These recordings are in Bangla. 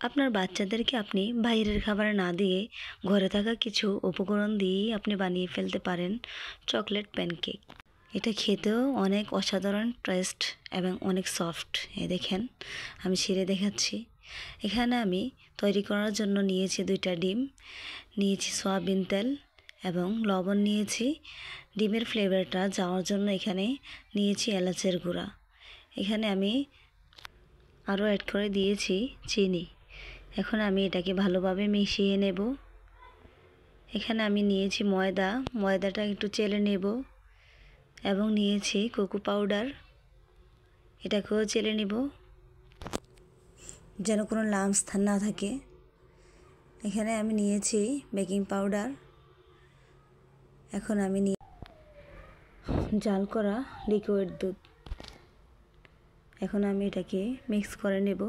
আপনার বাচ্চাদেরকে আপনি বাইরের খাবার না দিয়ে ঘরে থাকা কিছু উপকরণ দিয়েই আপনি বানিয়ে ফেলতে পারেন চকলেট প্যানকেক। এটা খেতেও অনেক অসাধারণ টেস্ট এবং অনেক সফট। দেখেন আমি ছিঁড়ে দেখাচ্ছি। এখানে আমি তৈরি করার জন্য নিয়েছি 2টা ডিম, নিয়েছি সয়াবিন তেল এবং লবণ নিয়েছি। ডিমের ফ্লেভারটা যাওয়ার জন্য এখানে নিয়েছি এলাচের গুঁড়া। এখানে আমি আরও অ্যাড করে দিয়েছি চিনি। এখন আমি এটাকে ভালোভাবে মিশিয়ে নেব। এখানে আমি নিয়েছি ময়দাটা একটু চেলে নেব এবং নিয়েছি কোকো পাউডার, এটাকেও চেলে নেব যেন কোনো লাম্পস না থাকে। এখানে আমি নিয়েছি বেকিং পাউডার। এখন আমি জাল করা লিকুইড দুধ। এখন আমি এটাকে মিক্স করে নেব।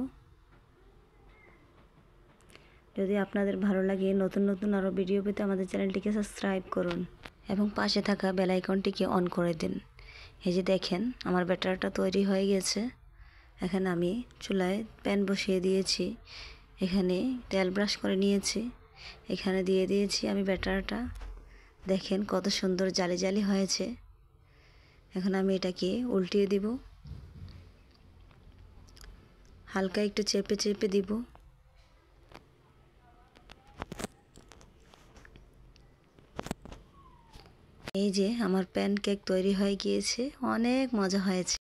যদি আপনাদের ভালো লাগে নতুন নতুন আরও ভিডিও পেতে আমাদের চ্যানেলটিকে সাবস্ক্রাইব করুন এবং পাশে থাকা বেল আইকনটিকে অন করে দিন। এই যে দেখেন আমার ব্যাটারটা তৈরি হয়ে গেছে। এখানে আমি চুলায় প্যান বসিয়ে দিয়েছি, এখানে তেল ব্রাশ করে নিয়েছি, এখানে দিয়ে দিয়েছি আমি ব্যাটারটা। দেখেন কত সুন্দর জালি জালি হয়েছে। এখন আমি এটাকে উল্টিয়ে দিব, হালকা একটু চেপে চেপে দিব। এই যে আমার প্যানকেক তৈরি হয়ে গিয়েছে, অনেক মজা হয়েছে।